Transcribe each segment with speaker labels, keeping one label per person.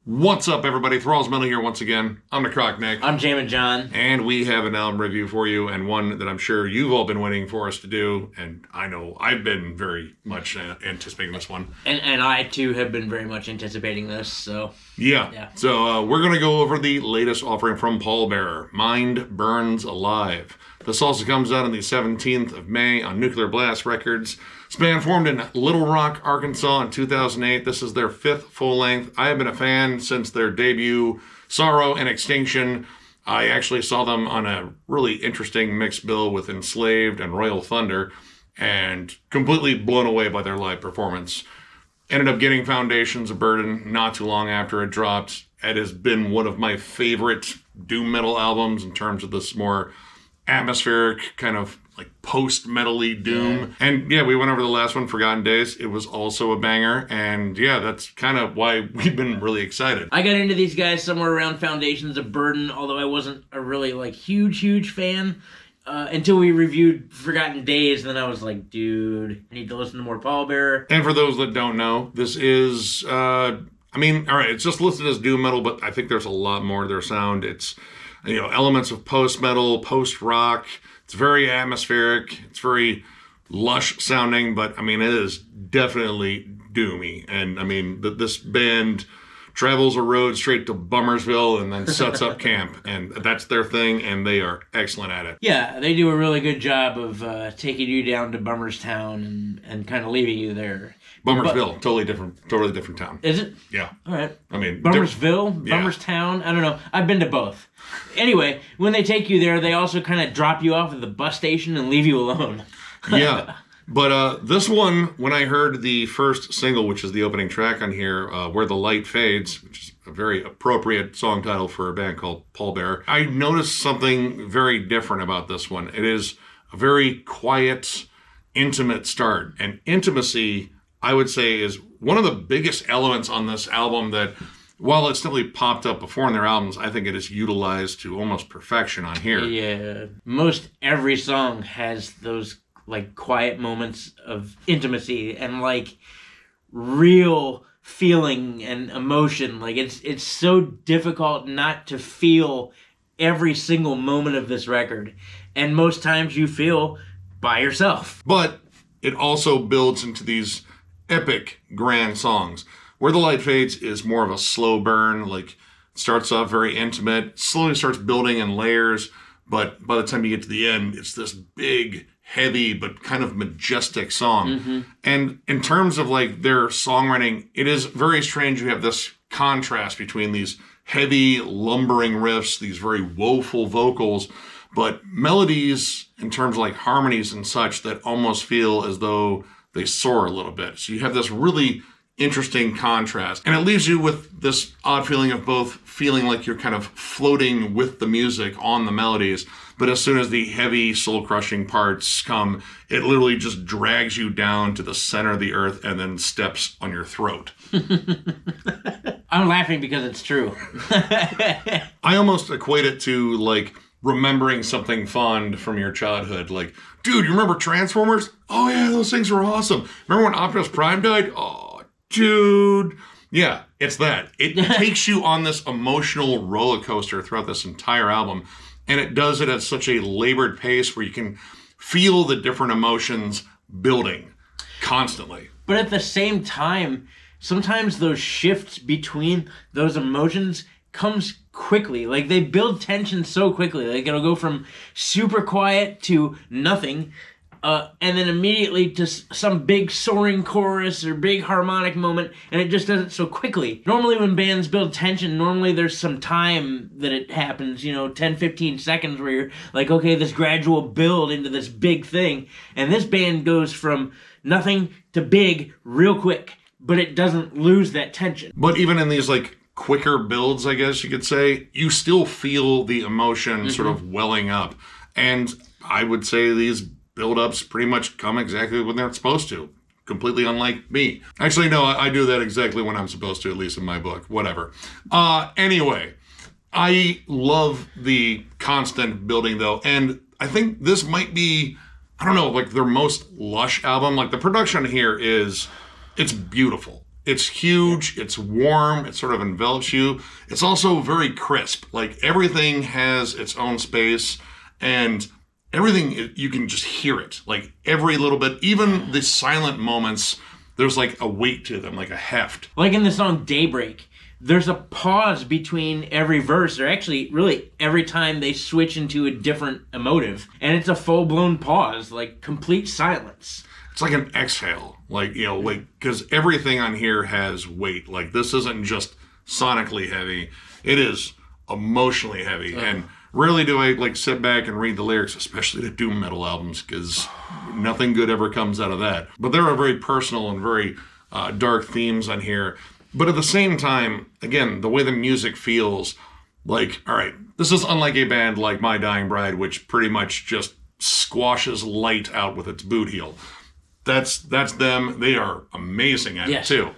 Speaker 1: What's up, everybody? Thralls Metal here once again. I'm Necrotic Nick.
Speaker 2: I'm Jammin John.
Speaker 1: And we have an album review for you, and one that I'm sure you've all been waiting for us to do, and I know I've been very much anticipating this one.
Speaker 2: And I, too, have been very much anticipating this, so...
Speaker 1: Yeah. So we're going to go over the latest offering from Pallbearer, Mind Burns Alive. This also comes out on the 17th of May on Nuclear Blast Records. This band formed in Little Rock, Arkansas in 2008. This is their fifth full-length. I have been a fan since their debut, Sorrow and Extinction. I actually saw them on a really interesting mixed bill with Enslaved and Royal Thunder, and completely blown away by their live performance. Ended up getting Foundations of Burden not too long after it dropped. It has been one of my favorite doom metal albums in terms of this more atmospheric kind of like post-metal-y doom. Yeah. And yeah, we went over the last one, Forgotten Days. It was also a banger. And yeah, that's kind of why we've been really excited.
Speaker 2: I got into these guys somewhere around Foundations of Burden, although I wasn't a really like huge fan. Until we reviewed Forgotten Days, and then I was like, dude, I need to listen to more Pallbearer.
Speaker 1: And for those that don't know, this is, all right, it's just listed as doom metal, but I think there's a lot more to their sound. It's, elements of post-metal, post-rock. It's very atmospheric. It's very lush sounding, but, it is definitely doomy. And, this band travels a road straight to Bummersville and then sets up camp. And that's their thing, and they are excellent at it.
Speaker 2: Yeah, they do a really good job of taking you down to Bummerstown and kind of leaving you there.
Speaker 1: Bummersville, totally different town.
Speaker 2: Is it?
Speaker 1: Yeah.
Speaker 2: All right.
Speaker 1: Bummersville,
Speaker 2: yeah. Bummerstown, I don't know. I've been to both. Anyway, when they take you there, they also kind of drop you off at the bus station and leave you alone.
Speaker 1: Yeah. But this one, when I heard the first single, which is the opening track on here, Where the Light Fades, which is a very appropriate song title for a band called Pallbearer, I noticed something very different about this one. It is a very quiet, intimate start. And intimacy, I would say, is one of the biggest elements on this album that, while it's definitely popped up before in their albums, I think it is utilized to almost perfection on here.
Speaker 2: Yeah. Most every song has those like quiet moments of intimacy and like real feeling and emotion. Like it's so difficult not to feel every single moment of this record. And most times you feel by yourself.
Speaker 1: But it also builds into these epic grand songs. Where the Light Fades is more of a slow burn, like it starts off very intimate, slowly starts building in layers, but by the time you get to the end, it's this big, heavy, but kind of majestic song. Mm-hmm. And in terms of like their songwriting, it is very strange. You have this contrast between these heavy, lumbering riffs, these very woeful vocals, but melodies in terms of like harmonies and such that almost feel as though they soar a little bit. So you have this really interesting contrast. And it leaves you with this odd feeling of both feeling like you're kind of floating with the music on the melodies, but as soon as the heavy, soul-crushing parts come, it literally just drags you down to the center of the earth and then steps on your throat.
Speaker 2: I'm laughing because it's true.
Speaker 1: I almost equate it to, like, remembering something fond from your childhood. Like, dude, you remember Transformers? Oh, yeah, those things were awesome. Remember when Optimus Prime died? Oh, dude. Yeah, it's that. It takes you on this emotional roller coaster throughout this entire album. And it does it at such a labored pace where you can feel the different emotions building constantly.
Speaker 2: But at the same time, sometimes those shifts between those emotions comes quickly. Like they build tension so quickly. Like it'll go from super quiet to nothing. And then immediately to some big soaring chorus or big harmonic moment, and it just does it so quickly. Normally when bands build tension, normally there's some time that it happens, 10, 15 seconds where you're like, okay, this gradual build into this big thing. And this band goes from nothing to big real quick, but it doesn't lose that tension.
Speaker 1: But even in these like quicker builds, I guess you could say, you still feel the emotion sort of welling up. And I would say these build-ups pretty much come exactly when they're supposed to. Completely unlike me. Actually, no, I do that exactly when I'm supposed to, at least in my book. Whatever. Anyway, I love the constant building, though. And I think this might be, like their most lush album. Like, the production here it's beautiful. It's huge, it's warm, it sort of envelops you. It's also very crisp. Like everything has its own space, and everything, you can just hear it. Like every little bit, even the silent moments, there's like a weight to them, like a heft.
Speaker 2: Like in the song Daybreak, there's a pause between every verse, or actually really every time they switch into a different emotive, and it's a full-blown pause, like complete silence.
Speaker 1: It's like an exhale, like, you know, like, because everything on here has weight. Like, this isn't just sonically heavy, it is emotionally heavy. And rarely do I, like, sit back and read the lyrics, especially to doom metal albums, because nothing good ever comes out of that. But there are very personal and very dark themes on here. But at the same time, again, the way the music feels, like, all right, this is unlike a band like My Dying Bride, which pretty much just squashes light out with its boot heel. That's them. They are amazing at it, too.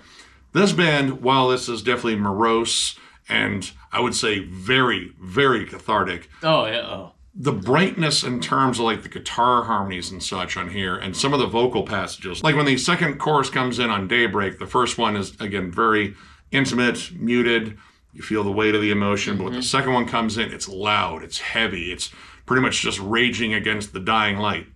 Speaker 1: This band, while this is definitely morose and I would say very, very cathartic.
Speaker 2: Oh, yeah.
Speaker 1: The brightness in terms of like the guitar harmonies and such on here, and some of the vocal passages. Like when the second chorus comes in on Daybreak, the first one is, again, very intimate, muted. You feel the weight of the emotion. But when the second one comes in, it's loud, it's heavy. It's pretty much just raging against the dying light,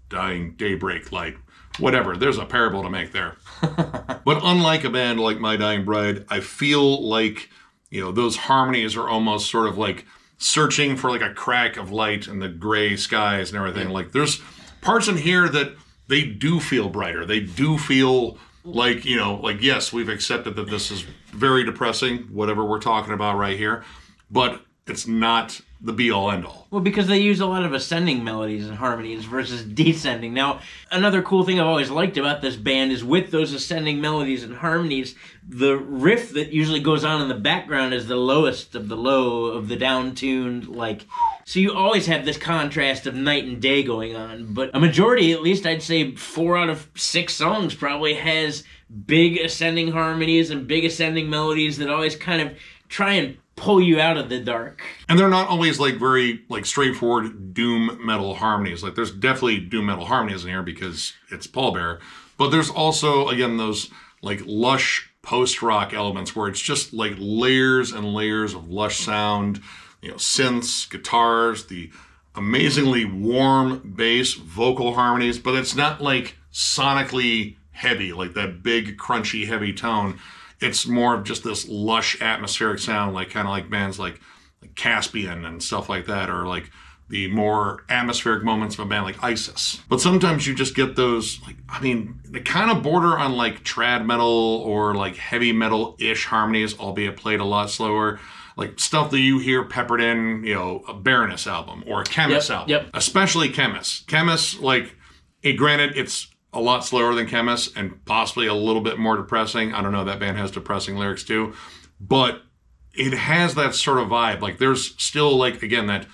Speaker 1: dying daybreak light. Whatever, there's a parable to make there. But unlike a band like My Dying Bride, I feel like, you know, those harmonies are almost sort of like searching for like a crack of light in the gray skies and everything. Like there's parts in here that they do feel brighter. They do feel like, you know, like, yes, we've accepted that this is very depressing, whatever we're talking about right here, but it's not the be-all, end-all.
Speaker 2: Well, because they use a lot of ascending melodies and harmonies versus descending. Now, another cool thing I've always liked about this band is with those ascending melodies and harmonies, the riff that usually goes on in the background is the lowest of the low of the down-tuned, like... So you always have this contrast of night and day going on. But a majority, at least I'd say 4 out of 6 songs probably has big ascending harmonies and big ascending melodies that always kind of try and pull you out of the dark.
Speaker 1: And they're not always like very like straightforward doom metal harmonies. Like there's definitely doom metal harmonies in here because it's Pallbearer. But there's also, again, those like lush post-rock elements where it's just like layers and layers of lush sound, you know, synths, guitars, the amazingly warm bass, vocal harmonies, but it's not like sonically heavy, like that big, crunchy, heavy tone. It's more of just this lush atmospheric sound, like kind of like bands like Caspian and stuff like that, or like the more atmospheric moments of a band like Isis. But sometimes you just get those, like, I mean, they kind of border on like trad metal or like heavy metal-ish harmonies, albeit played a lot slower. Like stuff that you hear peppered in, you know, a Baroness album or a Chemist album. Especially Chemist. Chemist, like, granted, it's a lot slower than Chemist and possibly a little bit more depressing. I don't know, that band has depressing lyrics too. But it has that sort of vibe. Like there's still like, again, that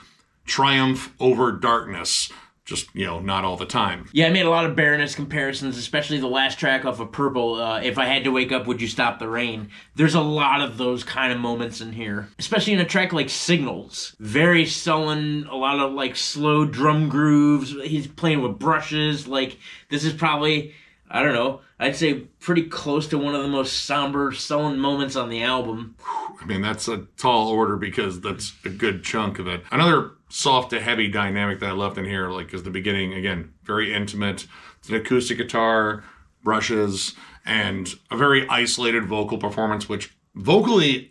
Speaker 1: triumph over darkness. Just, you know, not all the time.
Speaker 2: Yeah, I made a lot of Baroness comparisons, especially the last track off of Purple, If I Had to Wake Up, Would You Stop the Rain? There's a lot of those kind of moments in here. Especially in a track like Signals. Very sullen, a lot of like slow drum grooves. He's playing with brushes. Like, this is probably, I don't know, I'd say pretty close to one of the most somber, sullen moments on the album.
Speaker 1: I mean, that's a tall order because that's a good chunk of it. Another soft to heavy dynamic that I left in here, like, is the beginning, again, very intimate. It's an acoustic guitar, brushes, and a very isolated vocal performance, which vocally,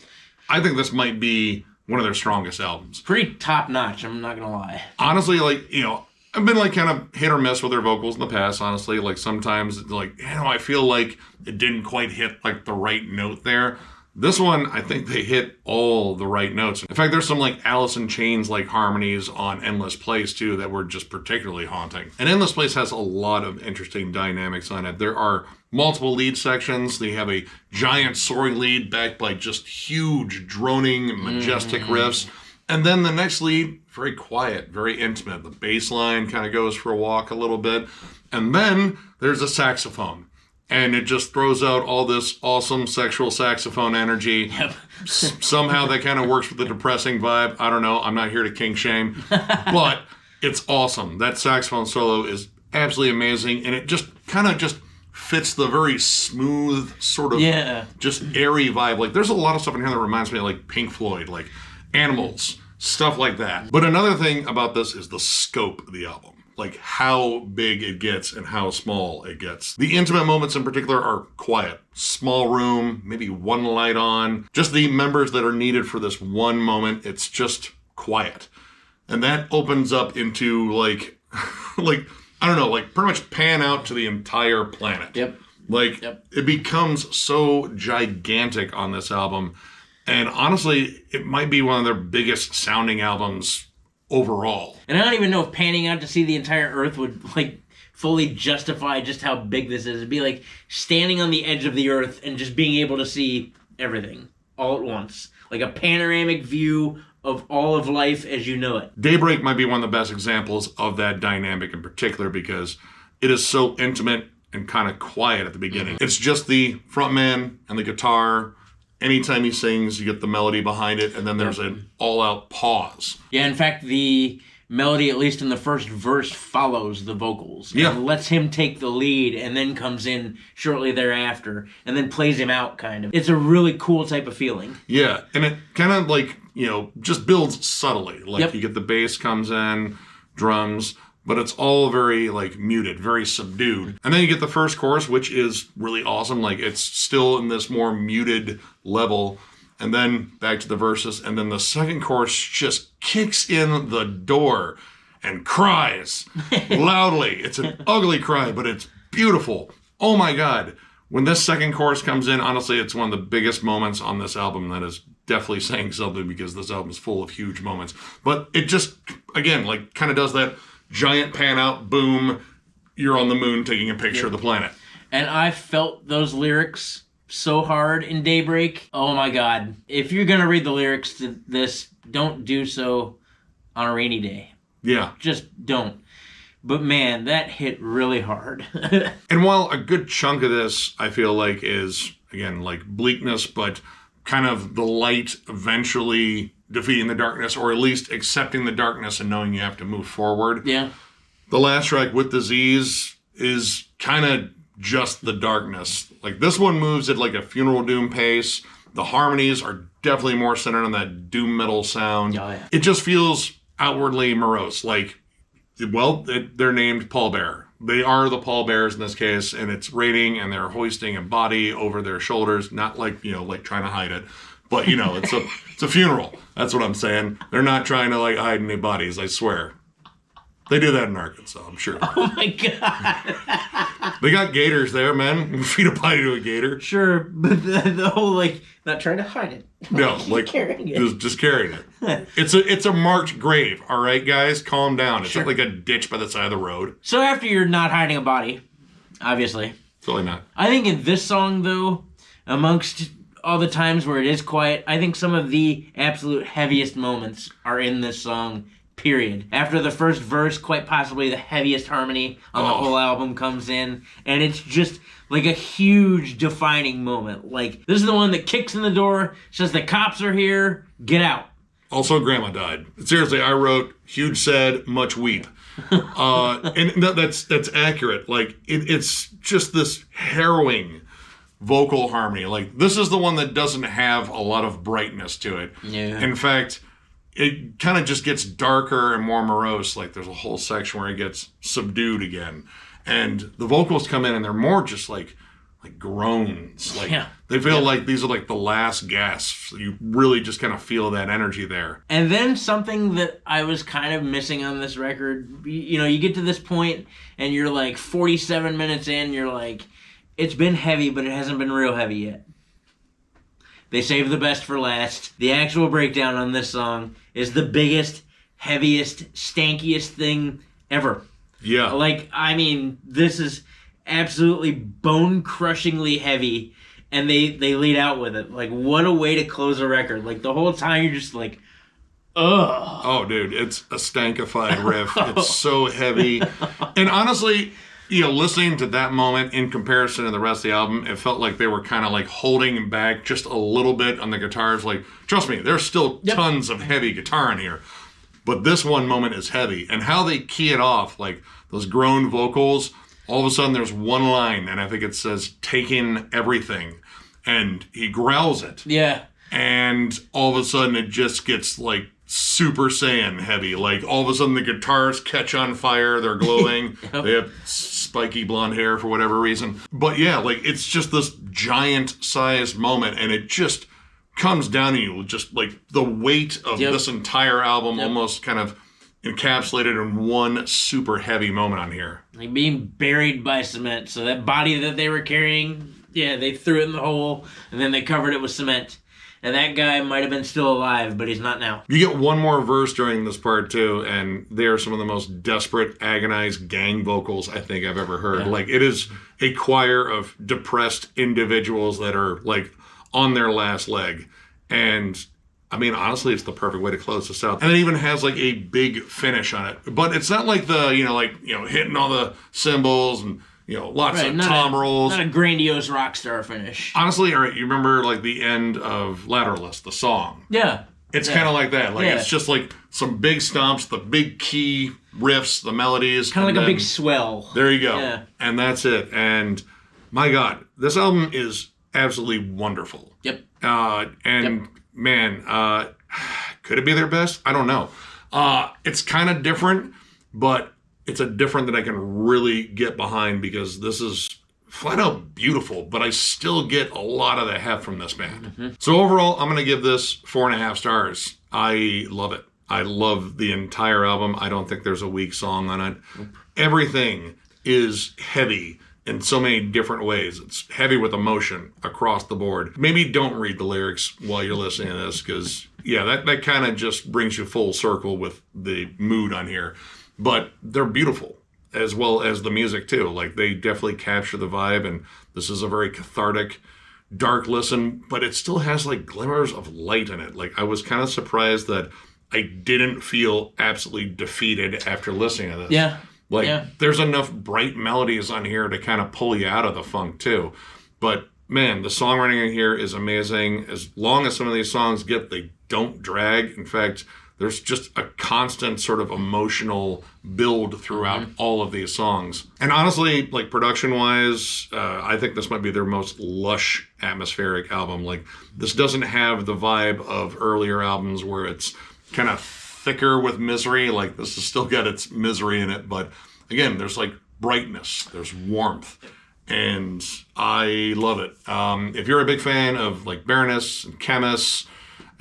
Speaker 1: I think this might be one of their strongest albums.
Speaker 2: Pretty top notch, I'm not gonna lie.
Speaker 1: Honestly, like, you know, I've been like kind of hit or miss with their vocals in the past, honestly. Like sometimes, like, you know, I feel like it didn't quite hit like the right note there. This one, I think they hit all the right notes. In fact, there's some like Alice in Chains like harmonies on Endless Place too that were just particularly haunting. And Endless Place has a lot of interesting dynamics on it. There are multiple lead sections. They have a giant soaring lead backed by just huge droning majestic riffs. And then the next lead, very quiet, very intimate. The bass line kind of goes for a walk a little bit. And then there's a saxophone. And it just throws out all this awesome sexual saxophone energy. Somehow that kind of works with the depressing vibe. I don't know. I'm not here to kink shame. But it's awesome. That saxophone solo is absolutely amazing. And it just kind of just fits the very smooth, sort of just airy vibe. Like, there's a lot of stuff in here that reminds me of, like, Pink Floyd, like Animals, stuff like that. But another thing about this is the scope of the album. Like, how big it gets and how small it gets. The intimate moments in particular are quiet. Small room, maybe one light on. Just the members that are needed for this one moment, it's just quiet. And that opens up into, like, like, I don't know, like, pretty much pan out to the entire planet. Like, it becomes so gigantic on this album. And honestly, it might be one of their biggest sounding albums overall.
Speaker 2: And I don't even know if panning out to see the entire Earth would, like, fully justify just how big this is. It'd be like standing on the edge of the Earth and just being able to see everything all at once. Like a panoramic view of all of life as you know it.
Speaker 1: Daybreak might be one of the best examples of that dynamic in particular because it is so intimate and kind of quiet at the beginning. It's just the frontman and the guitar. Anytime he sings, you get the melody behind it, and then there's an all-out pause.
Speaker 2: Yeah, in fact, the melody, at least in the first verse, follows the vocals.
Speaker 1: Yeah.
Speaker 2: And lets him take the lead, and then comes in shortly thereafter, and then plays him out, kind of. It's a really cool type of feeling.
Speaker 1: Yeah, and it kind of, like, you know, just builds subtly. Like, you get the bass comes in, drums, but it's all very, like, muted, very subdued. And then you get the first chorus, which is really awesome. Like, it's still in this more muted level. And then back to the verses. And then the second chorus just kicks in the door and cries loudly. It's an ugly cry, but it's beautiful. Oh, my God. When this second chorus comes in, honestly, it's one of the biggest moments on this album that is definitely saying something because this album is full of huge moments. But it just, again, like, kind of does that giant pan out, boom, you're on the moon taking a picture of the planet.
Speaker 2: And I felt those lyrics so hard in Daybreak. Oh my God. If you're going to read the lyrics to this, don't do so on a rainy day.
Speaker 1: Yeah.
Speaker 2: Just don't. But man, that hit really hard.
Speaker 1: And while a good chunk of this, I feel like, is, again, like bleakness, but kind of the light eventually defeating the darkness, or at least accepting the darkness and knowing you have to move forward.
Speaker 2: Yeah.
Speaker 1: The last track, With Disease, is kind of just the darkness. Like, this one moves at like a Funeral Doom pace. The harmonies are definitely more centered on that doom metal sound.
Speaker 2: Oh, yeah.
Speaker 1: It just feels outwardly morose. Like, well, they're named Pallbearer. They are the Pallbearers in this case, and it's raining, and they're hoisting a body over their shoulders, not like, you know, like trying to hide it. But, you know, it's a funeral. That's what I'm saying. They're not trying to, like, hide any bodies, I swear. They do that in Arkansas, I'm sure.
Speaker 2: Oh, my God.
Speaker 1: They got gators there, man. Feed a body to a gator.
Speaker 2: Sure, but the whole, like, not trying to hide it.
Speaker 1: No, like,
Speaker 2: carrying it.
Speaker 1: Just carrying it. It's a marked grave, all right, guys? Calm down. It's not like a ditch by the side of the road.
Speaker 2: So after you're not hiding a body, obviously.
Speaker 1: Totally not.
Speaker 2: I think in this song, though, amongst all the times where it is quiet, I think some of the absolute heaviest moments are in this song, period. After the first verse, quite possibly the heaviest harmony on the whole album comes in, and it's just like a huge defining moment. Like, this is the one that kicks in the door, says the cops are here, get out.
Speaker 1: Also, Grandma died. Seriously, I wrote, huge sad, much weep. And that's accurate. Like, it's just this harrowing vocal harmony. Like, this is the one that doesn't have a lot of brightness to it.
Speaker 2: Yeah.
Speaker 1: In fact, it kind of just gets darker and more morose. Like, there's a whole section where it gets subdued again. And the vocals come in and they're more just like groans. Like, they feel like these are like the last gasps. You really just kind of feel that energy there.
Speaker 2: And then something that I was kind of missing on this record, you know, you get to this point and you're like 47 minutes in, you're like, it's been heavy, but it hasn't been real heavy yet. They saved the best for last. The actual breakdown on this song is the biggest, heaviest, stankiest thing ever.
Speaker 1: Yeah.
Speaker 2: Like, I mean, this is absolutely bone-crushingly heavy, and they lead out with it. Like, what a way to close a record. Like, the whole time you're just like, ugh.
Speaker 1: Oh, dude, it's a stankified riff. It's so heavy. And honestly, you know, listening to that moment in comparison to the rest of the album, it felt like they were kind of like holding back just a little bit on the guitars. Like, trust me, there's still tons of heavy guitar in here. But this one moment is heavy. And how they key it off, like those groan vocals, all of a sudden there's one line, and I think it says, taking everything. And he growls it.
Speaker 2: Yeah.
Speaker 1: And all of a sudden it just gets like Super Saiyan heavy. Like all of a sudden the guitars catch on fire. They're glowing.
Speaker 2: Yep.
Speaker 1: They have spiky blonde hair for whatever reason. But yeah, like it's just this giant sized moment, and it just comes down to you. Just like the weight of this entire album almost kind of encapsulated in one super heavy moment on here.
Speaker 2: Like being buried by cement. So that body that they were carrying, they threw it in the hole, and then they covered it with cement. And that guy might have been still alive, but he's not now.
Speaker 1: You get one more verse during this part, too, and they are some of the most desperate, agonized gang vocals I think I've ever heard. Like, it is a choir of depressed individuals that are, like, on their last leg. And, I mean, honestly, it's the perfect way to close this out. And it even has, like, a big finish on it. But it's not like the, hitting all the cymbals and... lots of tom rolls.
Speaker 2: Not a grandiose rock star finish.
Speaker 1: Honestly, all right, you remember like the end of Lateralus, the song?
Speaker 2: Yeah.
Speaker 1: It's kind of like that. Like it's just like some big stomps, the big key riffs, the melodies.
Speaker 2: Kind of like a big swell.
Speaker 1: There you go.
Speaker 2: Yeah.
Speaker 1: And that's it. And my God, this album is absolutely wonderful.
Speaker 2: Yep.
Speaker 1: Man, could it be their best? I don't know. It's kind of different, but it's a different that I can really get behind because this is flat out beautiful, but I still get a lot of the heft from this band. Mm-hmm. So overall, I'm going to give this 4.5 stars. I love it. I love the entire album. I don't think there's a weak song on it. Nope. Everything is heavy in so many different ways. It's heavy with emotion across the board. Maybe don't read the lyrics while you're listening to this because, that kind of just brings you full circle with the mood on here. But they're beautiful, as well as the music, too. Like, they definitely capture the vibe, and this is a very cathartic, dark listen, but it still has, like, glimmers of light in it. Like, I was kind of surprised that I didn't feel absolutely defeated after listening to this.
Speaker 2: Yeah.
Speaker 1: There's enough bright melodies on here to kind of pull you out of the funk, too. But, man, the songwriting in here is amazing. As long as some of these songs get, they don't drag. In fact... there's just a constant sort of emotional build throughout all of these songs. And honestly, like production-wise, I think this might be their most lush, atmospheric album. Like, this doesn't have the vibe of earlier albums where it's kind of thicker with misery. Like, this has still got its misery in it. But again, there's like brightness, there's warmth. And I love it. If you're a big fan of like Baroness and Chemist,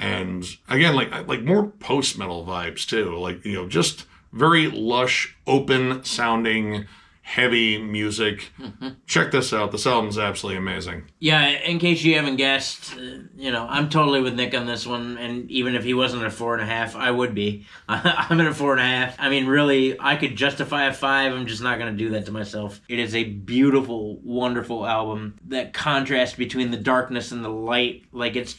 Speaker 1: and again, like more post-metal vibes too. Like, just very lush, open-sounding, heavy music. Mm-hmm. Check this out. This album's absolutely amazing.
Speaker 2: Yeah, in case you haven't guessed, I'm totally with Nick on this one. And even if he wasn't a 4.5, I would be. I'm at a 4.5. I mean, really, I could justify a 5. I'm just not going to do that to myself. It is a beautiful, wonderful album. That contrast between the darkness and the light, like it's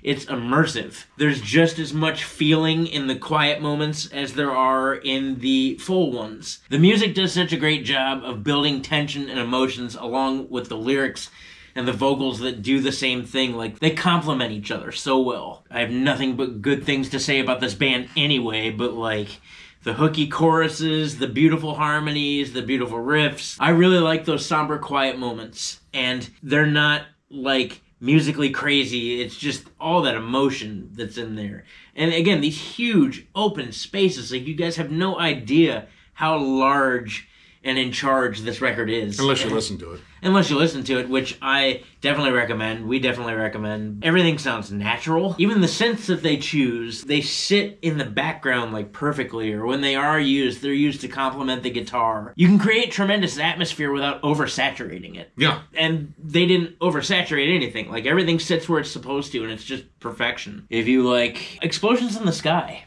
Speaker 2: immersive. There's just as much feeling in the quiet moments as there are in the full ones. The music does such a great job of building tension and emotions along with the lyrics and the vocals that do the same thing. Like, they complement each other so well. I have nothing but good things to say about this band anyway, but like the hooky choruses, the beautiful harmonies, the beautiful riffs. I really like those somber, quiet moments. And they're not like musically crazy. It's just all that emotion that's in there. And again, these huge open spaces, like, you guys have no idea how large and in charge this record is.
Speaker 1: Unless you listen to it.
Speaker 2: Unless you listen to it, which I definitely recommend. We definitely recommend. Everything sounds natural. Even the synths that they choose, they sit in the background like perfectly, or when they are used, they're used to complement the guitar. You can create tremendous atmosphere without oversaturating it.
Speaker 1: Yeah.
Speaker 2: And they didn't oversaturate anything. Like, everything sits where it's supposed to, and it's just perfection. If you like Explosions in the Sky,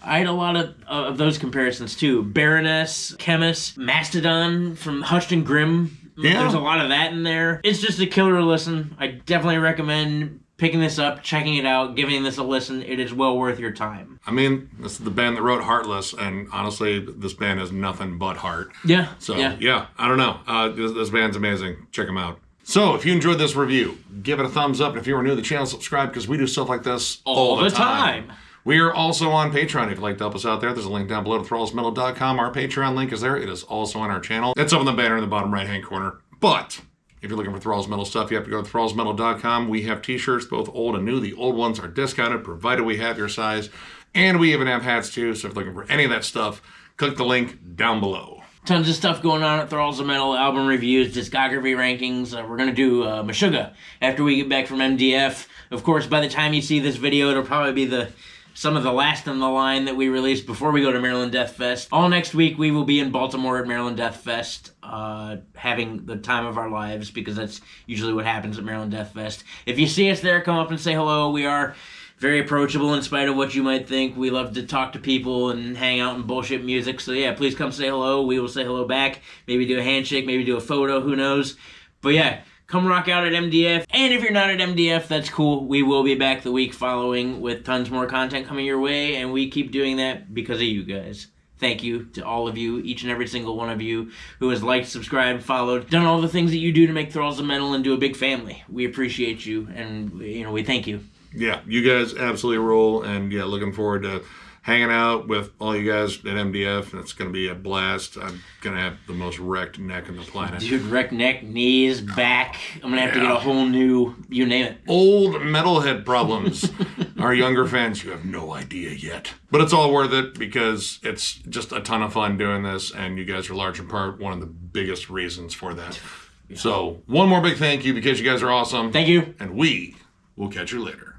Speaker 2: I had a lot of those comparisons too. Baroness, Chemist, Mastodon from Hushed and Grim. Yeah. There's a lot of that in there. It's just a killer listen. I definitely recommend picking this up, checking it out, giving this a listen. It is well worth your time.
Speaker 1: I mean, this is the band that wrote Heartless, and honestly, this band is nothing but heart.
Speaker 2: Yeah.
Speaker 1: So, yeah I don't know. This band's amazing. Check them out. So, if you enjoyed this review, give it a thumbs up. And if you are new to the channel, subscribe, because we do stuff like this all the time. We are also on Patreon. If you'd like to help us out there, there's a link down below to thrallsmetal.com. Our Patreon link is there. It is also on our channel. It's up in the banner in the bottom right-hand corner. But if you're looking for Thralls Metal stuff, you have to go to thrallsmetal.com. We have t-shirts, both old and new. The old ones are discounted, provided we have your size. And we even have hats, too. So if you're looking for any of that stuff, click the link down below.
Speaker 2: Tons of stuff going on at Thralls of Metal, album reviews, discography rankings. We're going to do Meshuggah after we get back from MDF. Of course, by the time you see this video, it'll probably be some of the last in the line that we release before we go to Maryland Death Fest. All next week, we will be in Baltimore at Maryland Death Fest, having the time of our lives, because that's usually what happens at Maryland Death Fest. If you see us there, come up and say hello. We are very approachable in spite of what you might think. We love to talk to people and hang out and bullshit music. So yeah, please come say hello. We will say hello back. Maybe do a handshake, maybe do a photo, who knows. But yeah, come rock out at MDF. And if you're not at MDF, that's cool. We will be back the week following with tons more content coming your way. And we keep doing that because of you guys. Thank you to all of you, each and every single one of you who has liked, subscribed, followed, done all the things that you do to make Thralls of Metal into a big family. We appreciate you, and we thank you.
Speaker 1: Yeah, you guys absolutely rule, and yeah, looking forward to hanging out with all you guys at MDF. It's going to be a blast. I'm going to have the most wrecked neck on the planet.
Speaker 2: Dude, wrecked neck, knees, back. I'm going to have to get a whole new, you name it.
Speaker 1: Old metalhead problems. Our younger fans, you have no idea yet. But it's all worth it because it's just a ton of fun doing this, and you guys are large in part one of the biggest reasons for that. Yeah. So, one more big thank you because you guys are awesome.
Speaker 2: Thank you.
Speaker 1: And we will catch you later.